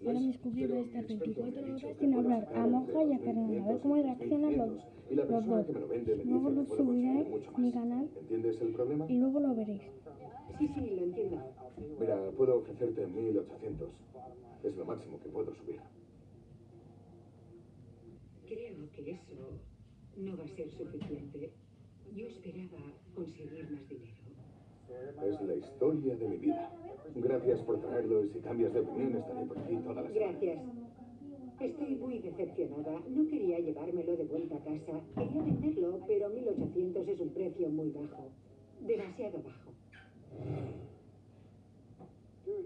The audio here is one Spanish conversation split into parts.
Ahora mis cookies van a estar 24 horas sin hablar a Moja y a Fernanda. A ver cómo reaccionan los dos. Luego lo subiré a mi canal ¿Entiendes el problema? y luego lo veréis. Sí, lo entiendo. Mira, puedo ofrecerte 1800. Es lo máximo que puedo subir. Creo que eso no va a ser suficiente. Yo esperaba conseguir más dinero. Es la historia de mi vida. Gracias por traerlo y si cambias de opinión estaré por aquí toda la semana. Gracias. Estoy muy decepcionada. No quería llevármelo de vuelta a casa. Quería venderlo, pero 1800 es un precio muy bajo. Demasiado bajo.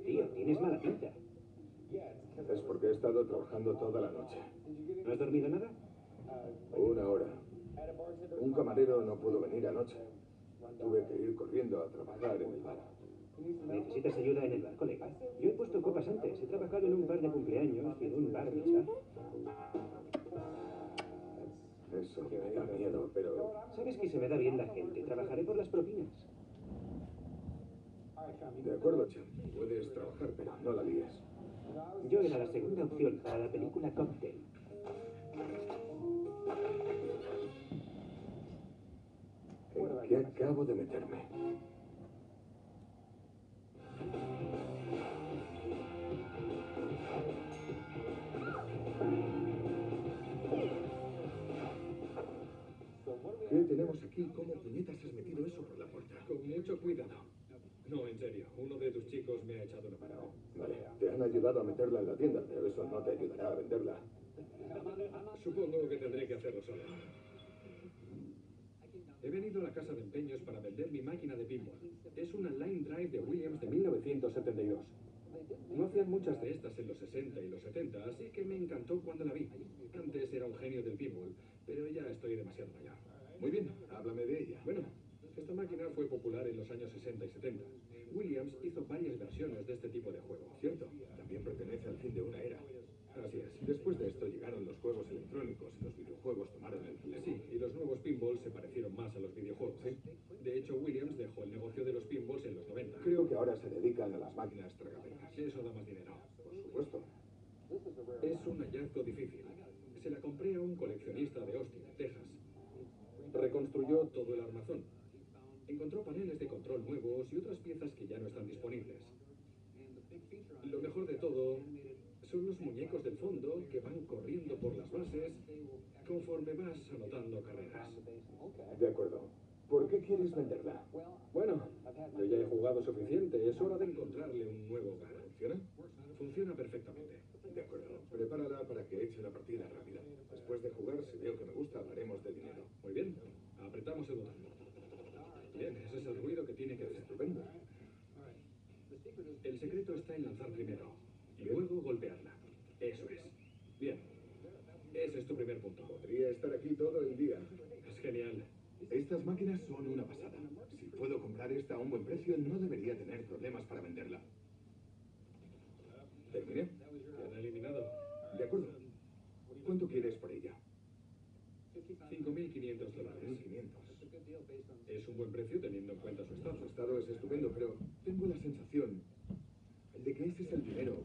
Tío, tienes mala pinta. Es porque he estado trabajando toda la noche. ¿No has dormido nada? 1 hora. Un camarero no pudo venir anoche. Tuve que ir corriendo a trabajar en el bar. ¿Necesitas ayuda en el bar, colega? Yo he puesto copas antes. He trabajado en un bar de cumpleaños y en un bar mitzvah. Eso me da miedo, pero... Sabes que se me da bien la gente. Trabajaré por las propinas. De acuerdo, Cham. Puedes trabajar, pero no la líes. Yo era la segunda opción para la película Cocktail. ¿En qué acabo de meterme? ¿Qué tenemos aquí? ¿Cómo puñetas has metido eso por la puerta? Con mucho cuidado. No, en serio, uno de tus chicos me ha echado una mano. Vale, te han ayudado a meterla en la tienda, pero eso no te ayudará a venderla. Supongo que tendré que hacerlo solo. He venido a la casa de empeños para vender mi máquina de pinball. Es una Line Drive de Williams de 1972. No hacían muchas de estas en los 60 y los 70, así que me encantó cuando la vi. Antes era un genio del pinball, pero ya estoy demasiado mayor. Muy bien, háblame de ella. Bueno, esta máquina fue popular en los años 60 y 70. Williams hizo varias versiones de este tipo de juego. Cierto, también pertenece al fin de una era. Así es. Después de esto llegaron los juegos electrónicos y los videojuegos tomaron el relevo. Sí, y los nuevos pinballs se parecieron más a los videojuegos. Sí. De hecho, Williams dejó el negocio de los pinballs en los 90. Creo que ahora se dedican a las máquinas tragaperras. Eso da más dinero. Por supuesto. Es un hallazgo difícil. Se la compré a un coleccionista de Austin, Texas. Reconstruyó todo el armazón. Encontró paneles de control nuevos y otras piezas que ya no están disponibles. Lo mejor de todo son los muñecos del fondo que van corriendo por las bases conforme vas anotando carreras. De acuerdo. ¿Por qué quieres venderla? Bueno, yo ya he jugado suficiente. Es hora de encontrarle un nuevo hogar. ¿Funciona? Funciona perfectamente. De acuerdo. Prepárala para que eche una partida rápida. Después de jugar, si veo que me gusta, hablaremos de dinero. Muy bien. Apretamos el botón. Bien, ese es el ruido que tiene que hacer. Estupendo. El secreto está en lanzar primero y luego golpearla. Eso es. Bien. Ese es tu primer punto. Podría estar aquí todo el día. Es genial. Estas máquinas son una pasada. Si puedo comprar esta a un buen precio, no debería tener problemas para venderla. ¿Terminé? Te han eliminado. De acuerdo. ¿Cuánto quieres por ella? $5.500. 1500. Es un buen precio teniendo en cuenta su Su estado. estado es estupendo, pero tengo la sensación de que ese es el dinero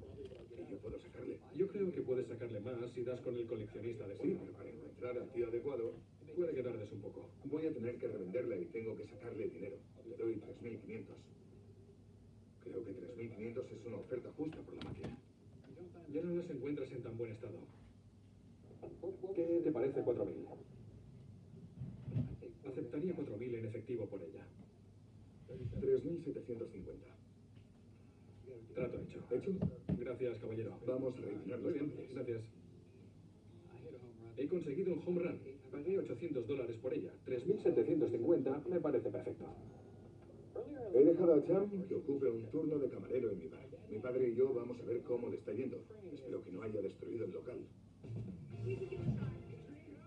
que yo puedo sacarle. Yo creo que puedes sacarle más si das con el coleccionista de Sí, siempre. pero para encontrar al tío adecuado, Puede que tardes un poco. voy a tener que revenderla y tengo que sacarle dinero. Le doy 3500. Creo que 3500 es una oferta justa por la máquina. Ya no las encuentras en tan buen estado. ¿Qué te parece 4.000? Aceptaría 4.000 en efectivo por ella. 3750. Trato hecho. ¿Hecho? Gracias, caballero. Vamos a rellenar Muy los bien, papeles. gracias. He conseguido un home run. Pagué $800 por ella. 3.750 me parece perfecto. He dejado a Cham que ocupe un turno de camarero en mi bar. Mi padre y yo vamos a ver cómo le está yendo. Espero que no haya destruido el local.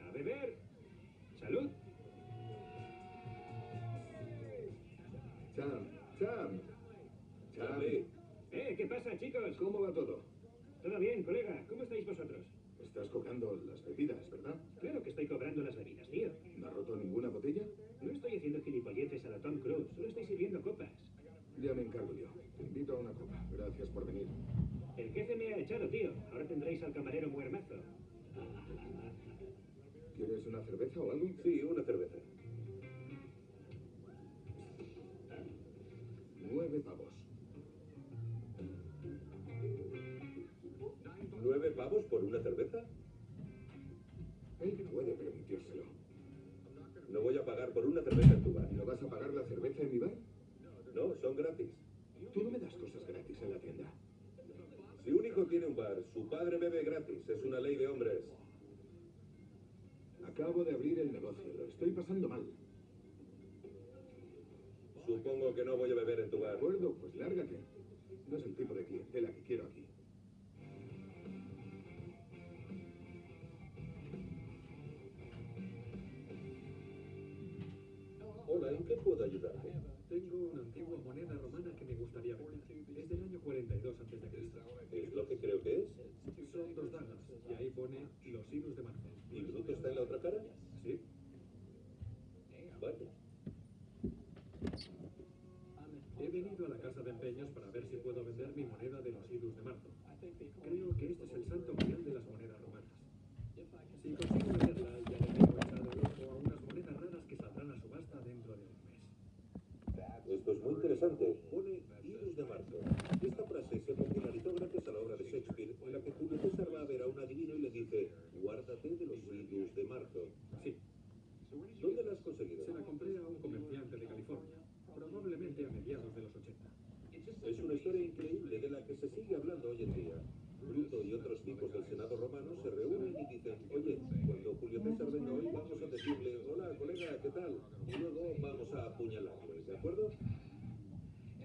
¡A beber! ¡Salud! Cham, Cham. Cham. ¿Qué pasa, chicos? ¿Cómo va todo? ¿Todo bien, colega? ¿Cómo estáis vosotros? Estás cobrando las bebidas, ¿verdad? Claro que estoy cobrando las bebidas, tío. ¿No ha roto ninguna botella? No estoy haciendo gilipolleces a la Tom Cruise, solo estoy sirviendo copas. Ya me encargo yo. Te invito a una copa. Gracias por venir. El jefe me ha echado, tío. Ahora tendréis al camarero muermazo. ¿Quieres una cerveza o algo? Sí, una cerveza. 9 pavos. 9 pavos por una cerveza. Él puede permitírselo. No voy a pagar por una cerveza en tu bar. ¿No vas a pagar la cerveza en mi bar? No, son gratis. Tú no me das cosas gratis en la tienda. Si un hijo tiene un bar, su padre bebe gratis. Es una ley de hombres. Acabo de abrir el negocio. Lo estoy pasando mal. Supongo que no voy a beber en tu ¿De bar. acuerdo? Pues lárgate. No es el tipo de clientela que quiero aquí. Hola, ¿en qué puedo ayudarte? Tengo una antigua moneda romana que me gustaría vender. Es del año 42 a.C. ¿Es lo que creo que es? Son 2 dagas y ahí pone los idus de marzo. ¿Y Bruto está en la otra cara? ¿Sí? Vaya. He venido a la casa de empeños para ver si puedo vender mi moneda de los idus de marzo. Creo que este es el santo grial de las monedas romanas. Si consigo venderla, ya le tengo echado el ojo a unas monedas raras que saldrán a subasta dentro de un mes. Esto es muy interesante. Pone idus de marzo. Esta frase se popularizó gracias a la obra de Shakespeare, en la que Julio César va a ver a un adivino y le dice: guárdate de los idus de marzo. Sí, ¿Dónde la has conseguido? se la compré a un comerciante de California, probablemente a mediados de los 80. Es una historia increíble de la que se sigue hablando hoy en día. Bruto y otros tipos del Senado romano se reúnen y dicen: oye, cuando Julio César venga hoy vamos a decirle: hola, colega, ¿qué tal? Y luego vamos a apuñalarle, ¿de acuerdo?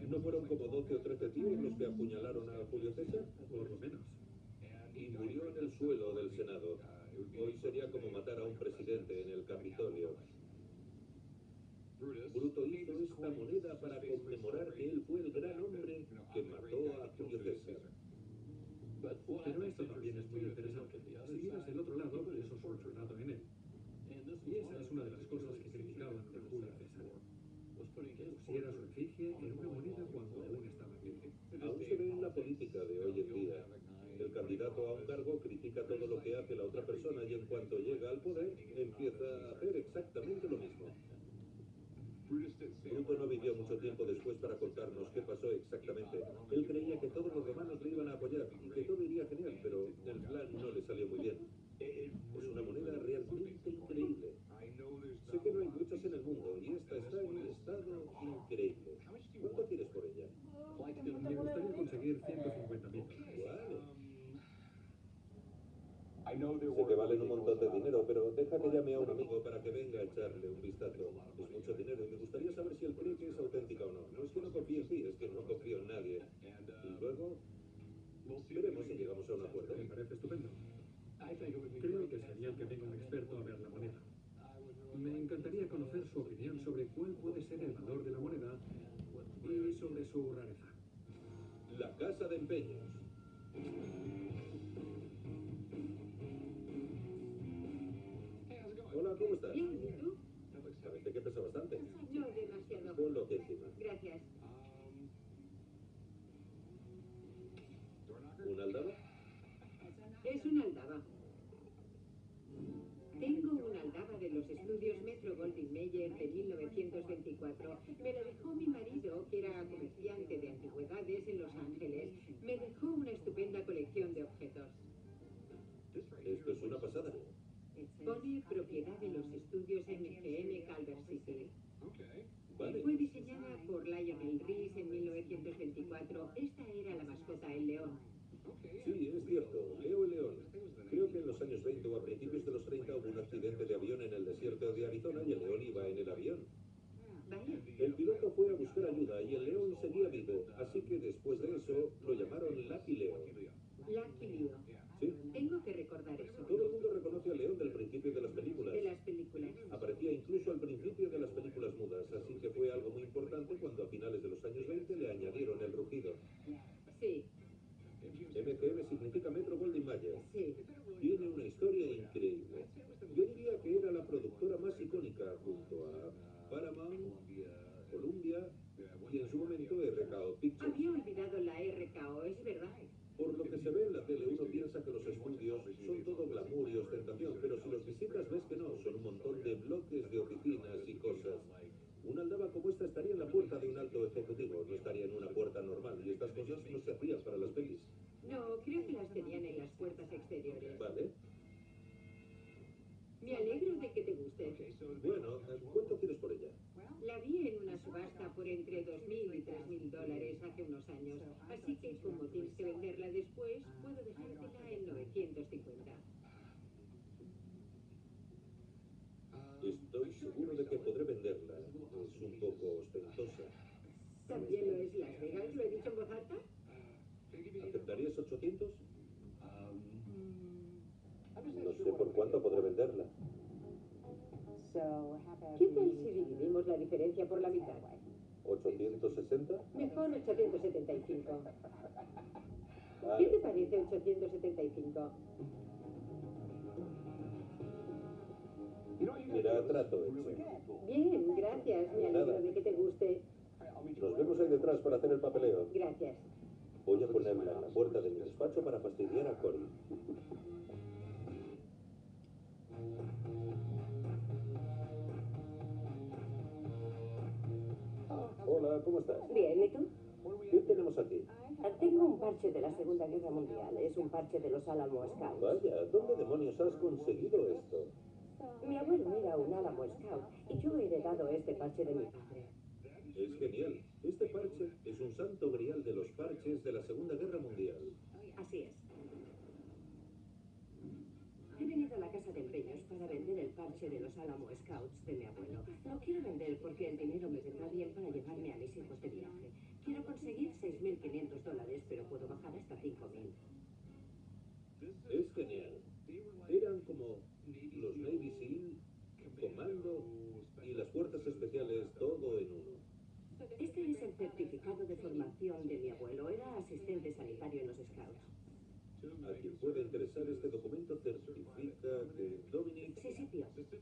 ¿No fueron como 12 o 13 tíos los que apuñalaron a Julio César? Por lo menos. Y murió en el suelo del Senado. Hoy sería como matar a un presidente en el Capitolio. Bruto hizo esta moneda para conmemorar que él fue el gran hombre que mató a Julio César. Pero esto también es muy interesante. Si miras el otro lado, eso solucionado en él. Y esa es una de las cosas que criticaban de Julio César. Que pusiera su efigie en una moneda cuando aún estaba vivo. Aún se ve en la política de hoy en día. El candidato a un cargo critica todo lo que hace la otra persona y en cuanto llega al poder empieza a hacer exactamente lo mismo. Bruto no vivió mucho tiempo después para contarnos qué pasó exactamente. Él creía que todos los romanos le iban a apoyar y que todo iría genial, pero el plan no le salió muy bien. Es una moneda realmente increíble. Sé que no hay muchas en el mundo y esta está en un estado increíble. ¿Cuánto quieres por ella? Me gustaría conseguir 150.000 dólares. Sé que valen un montón de dinero, pero deja que llame a un amigo para que venga a echarle un vistazo. Es mucho dinero y me gustaría saber si él cree que es auténtica o no. No es que no confíe en ti, es que no confío en nadie. Y luego veremos si llegamos a un acuerdo. Me parece estupendo. Creo que es genial que venga un experto a ver la moneda. Me encantaría conocer su opinión sobre cuál puede ser el valor de la moneda y sobre su rareza. La casa de empeños. Hola, ¿cómo estás? Bien, ¿y tú? Parece que pesa bastante. No demasiado. Ponlo aquí encima. Gracias. ¿Una aldaba? Es una aldaba. Tengo una aldaba de los estudios Metro Goldwyn Mayer de 1924. Me la dejó mi marido, que era comerciante de antigüedades en Los Ángeles. Me dejó una estupenda colección de objetos. Esto es una pasada. Pone propiedad de los estudios MGM Culver City. Vale. Fue diseñada por Lionel Rees en 1924. Esta era la mascota, el león. Sí, es cierto. Leo el león. Creo que en los años 20 o a principios de los 30 hubo un accidente de avión en el desierto de Arizona y el león iba en el avión. Vaya. El piloto fue a buscar ayuda y el león seguía vivo, así que después de eso lo llamaron Lucky Leo. Lucky Leo. Sí, Tengo que recordar eso. todo el mundo reconoce al león del principio de las películas. De las películas. Aparecía incluso al principio de las películas mudas, así que fue algo muy importante cuando a finales de los años 20 le añadieron el rugido. Sí, MGM significa Metro Goldwyn Mayer. sí. Tiene una historia increíble. Yo diría que era la productora más icónica junto a Paramount, Columbia y en su momento RKO Pictures. Había olvidado la RKO, es verdad. Por lo que se ve en la tele, uno piensa que los estudios son todo glamour y ostentación, pero si los visitas ves que no, son un montón de bloques de oficinas y cosas. Una aldaba como esta estaría en la puerta de un alto ejecutivo, no estaría en una puerta normal, y estas cosas no se hacían para las pelis. No, creo que las tenían en las puertas exteriores. ¿Vale? Me alegro de que te guste. Bueno, ¿cuánto quieres por ella? La vi en una subasta por entre $2.000 y $3.000 hace unos años. Así que, como tienes que venderla después, puedo dejártela en 950. Estoy seguro de que podré venderla. Es un poco ostentosa. ¿También lo es Las Vegas? ¿Lo he dicho en voz alta? ¿Aceptarías 800? No sé por cuánto podré venderla. ¿Qué tal si dividimos la diferencia por la mitad? ¿860? Mejor 875. ¿Qué te parece 875? Mira, trato hecho. Bien, gracias. Me alegro de que te guste. Nos vemos ahí detrás para hacer el papeleo. Gracias. Voy a ponerla en la puerta de mi despacho para fastidiar a Cory. Hola, ¿cómo estás? Bien, ¿y tú? ¿Qué tenemos aquí? Tengo un parche de la Segunda Guerra Mundial. Es un parche de los Alamo Scouts. Vaya, ¿dónde demonios has conseguido esto? Mi abuelo era un Alamo Scout y yo he heredado este parche de mi padre. Es genial. Este parche es un santo grial de los parches de la Segunda Guerra Mundial. Así es. He venido a la casa de empeños para vender el parche de los Alamo Scouts de mi abuelo. Lo quiero vender porque el dinero me vendrá bien para llevarme a mis hijos de viaje. Quiero conseguir $6.500, pero puedo bajar hasta $5.000. Es genial. Eran como los Navy SEAL, Comando y las fuerzas especiales, todo en uno. Este es el certificado de formación de mi abuelo. Era asistente sanitario en los Scouts. A quien pueda interesar, este documento certifica que Dominic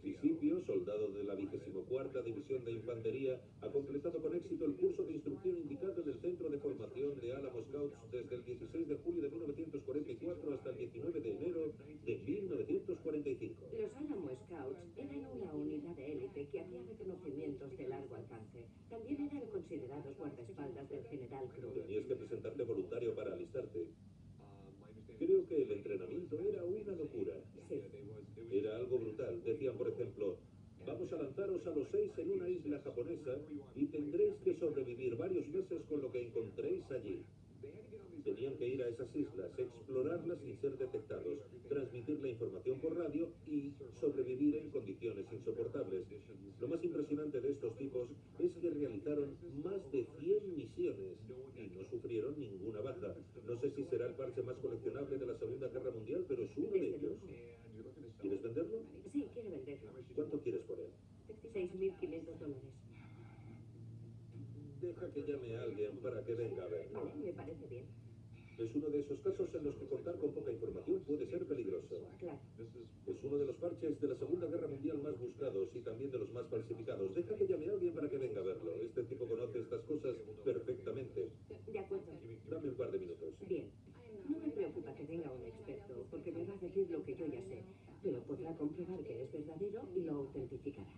Sicipio, soldado de la 24ª División de Infantería, ha completado con éxito el curso de instrucción indicado en el Centro de Formación de Alamo Scouts desde el 16 de julio de 1944 hasta el 19 de enero de 1945. Los Alamo Scouts eran una unidad de élite que hacía reconocimientos de largo alcance. También eran considerados guardaespaldas del general Cruz. Tenías que presentarte voluntario para alistarte. Creo que el entrenamiento era una locura. Sí. Era algo brutal. Decían, por ejemplo, vamos a lanzaros a los 6 en una isla japonesa y tendréis que sobrevivir varios meses con lo que encontréis allí. Tenían que ir a esas islas, explorarlas sin ser detectados, transmitir la información por radio y sobrevivir en condiciones insoportables. Lo más impresionante de estos tipos es que realizaron más de 100 misiones y no sufrieron ninguna baja. No sé si será el parche más coleccionable de la Segunda Guerra Mundial, pero es uno de ellos. ¿Quieres venderlo? Sí, quiero venderlo. ¿Cuánto quieres por él? $6.500. Deja que llame a alguien para que venga a verlo. Vale, me parece bien. Es uno de esos casos en los que contar con poca información puede ser peligroso. Claro. Es uno de los parches de la Segunda Guerra Mundial más buscados y también de los más falsificados. Deja que llame a alguien para que venga a verlo. Este tipo conoce estas cosas perfectamente. De acuerdo. Dame un par de minutos. Bien. No me preocupa que venga un experto, porque me va a decir lo que yo ya sé, pero podrá comprobar que es verdadero y lo autentificará.